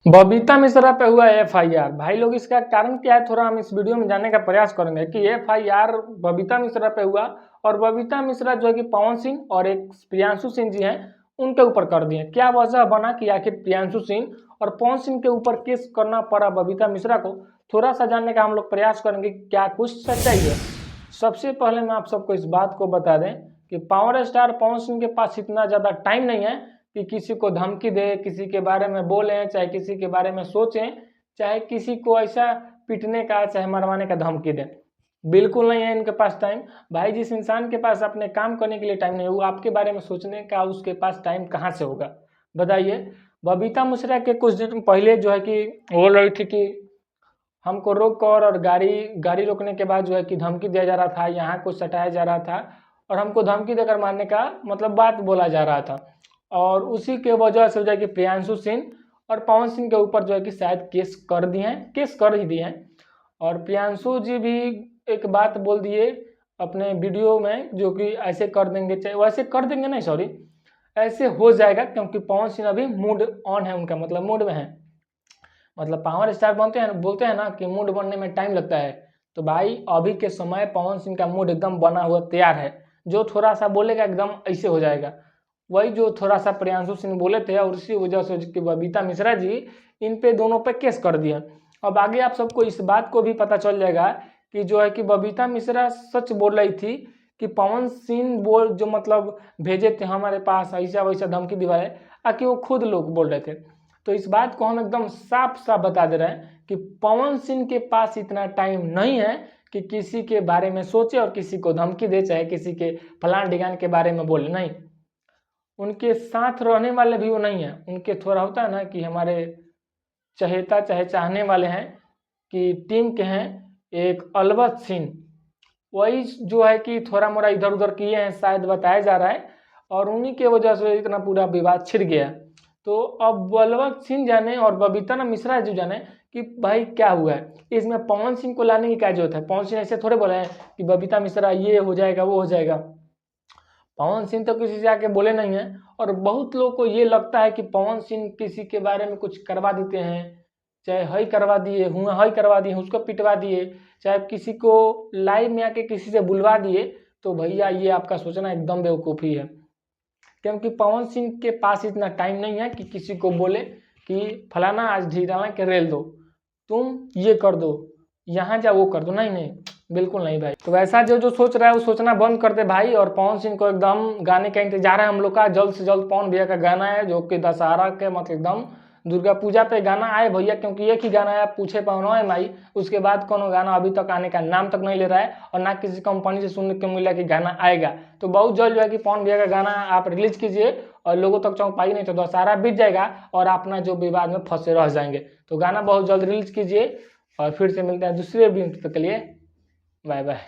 बबीता मिश्रा पे हुआ एफआईआर। भाई लोग इसका कारण क्या है थोड़ा हम इस वीडियो में जानने का प्रयास करेंगे कि एफआईआर बबीता मिश्रा पे हुआ और बबीता मिश्रा जो है कि पवन सिंह और एक प्रियांशु सिंह जी हैं उनके ऊपर कर दिए। क्या वजह बना कि आखिर प्रियांशु सिंह और पवन सिंह के ऊपर केस करना पड़ा बबीता मिश्रा को, थोड़ा सा जानने का हम लोग प्रयास करेंगे क्या कुछ सच्चाई है। सबसे पहले मैं आप सबको इस बात को बता दें कि पावर स्टार पवन सिंह के पास इतना ज़्यादा टाइम नहीं है कि किसी को धमकी दे, किसी के बारे में बोलें, चाहे किसी के बारे में सोचें, चाहे किसी को ऐसा पीटने का चाहे मरवाने का धमकी दें। बिल्कुल नहीं है इनके पास टाइम। भाई जिस इंसान के पास अपने काम करने के लिए टाइम नहीं है वो आपके बारे में सोचने का उसके पास टाइम कहाँ से होगा बताइए। बबीता मिश्रा के कुछ दिन पहले जो है कि बोल रही थी कि हमको रोक कर और गाड़ी रोकने के बाद जो है कि धमकी दिया जा रहा था, यहाँ को सटाया जा रहा था और हमको धमकी देकर मारने का मतलब बात बोला जा रहा था। और उसी के वजह से जो है कि प्रियांशु सिंह और पवन सिंह के ऊपर जो है कि शायद केस कर ही दिए हैं। और प्रियांशु जी भी एक बात बोल दिए अपने वीडियो में जो कि ऐसे कर देंगे, चाहे वैसे कर देंगे नहीं, सॉरी, ऐसे हो जाएगा क्योंकि पवन सिंह अभी मूड ऑन है, उनका मतलब मूड में है। मतलब पावर स्टार बोलते हैं ना कि मूड बनने में टाइम लगता है। तो भाई अभी के समय पवन सिंह का मूड एकदम बना हुआ तैयार है, जो थोड़ा सा बोलेगा एकदम ऐसे हो जाएगा। वही जो थोड़ा सा प्रियांशु सिंह बोले थे और उसी वजह से कि बबीता मिश्रा जी इन पे दोनों पे केस कर दिया। अब आगे आप सबको इस बात को भी पता चल जाएगा कि जो है कि बबीता मिश्रा सच बोल रही थी कि पवन सिंह बोल जो मतलब भेजे थे हमारे पास ऐसा वैसा धमकी दिवाए, कि वो खुद लोग बोल रहे थे। तो इस बात को हम एकदम साफ साफ बता दे रहे हैं कि पवन सिंह के पास इतना टाइम नहीं है कि किसी के बारे में सोचे और किसी को धमकी दे, चाहे किसी के फलान ढिगान के बारे में बोले। नहीं, उनके साथ रहने वाले भी वो नहीं है। उनके थोड़ा होता है ना कि हमारे चहेता चाहे चाहने वाले हैं कि टीम के हैं एक अलबत सिंह, वही जो है कि थोड़ा मोड़ा इधर उधर किए हैं शायद बताया जा रहा है और उन्हीं के वजह से इतना पूरा विवाद छिड़ गया। तो अब बलवंत सिंह जाने और बबीता मिश्रा जी जाने कि भाई क्या हुआ है, इसमें पवन सिंह को लाने की क्या जरूरत है। पवन सिंह ऐसे थोड़े बोले हैं कि बबीता मिश्रा ये हो जाएगा वो हो जाएगा। पवन सिंह तो किसी से आके बोले नहीं है और बहुत लोगों को ये लगता है कि पवन सिंह किसी के बारे में कुछ करवा देते हैं, चाहे हई करवा दिए हुआ हई करवा दिए उसको पिटवा दिए, चाहे किसी को लाइव में आके किसी से बुलवा दिए। तो भैया ये आपका सोचना एकदम बेवकूफ़ी है, क्योंकि पवन सिंह के पास इतना टाइम नहीं है कि किसी को बोले कि फलाना आज ढीलाना के रेल दो, तुम ये कर दो, यहाँ जा वो कर दो। नहीं नहीं, बिल्कुल नहीं भाई। तो वैसा जो जो सोच रहा है वो सोचना बंद कर दे भाई। और पवन सिंह को एकदम गाने का इंतजार है हम लोग का, जल्द से जल्द पवन भैया का गाना है जो कि दशहरा के मतलब एकदम दुर्गा पूजा पे गाना आए भैया, क्योंकि एक ही गाना है पूछे पवनो है माई, उसके बाद कोनो गाना अभी तक आने का नाम तक नहीं ले रहा है और ना किसी कंपनी से सुनने को मिला कि गाना आएगा। तो बहुत जल्द जो है कि पवन भैया का गाना आप रिलीज कीजिए और लोगों तक चौंक नहीं तो दशहरा बीत जाएगा और अपना जो विवाद में फंसे रह जाएंगे। तो गाना बहुत जल्द रिलीज कीजिए और फिर से मिलते हैं दूसरे वीडियो के लिए। Bye bye.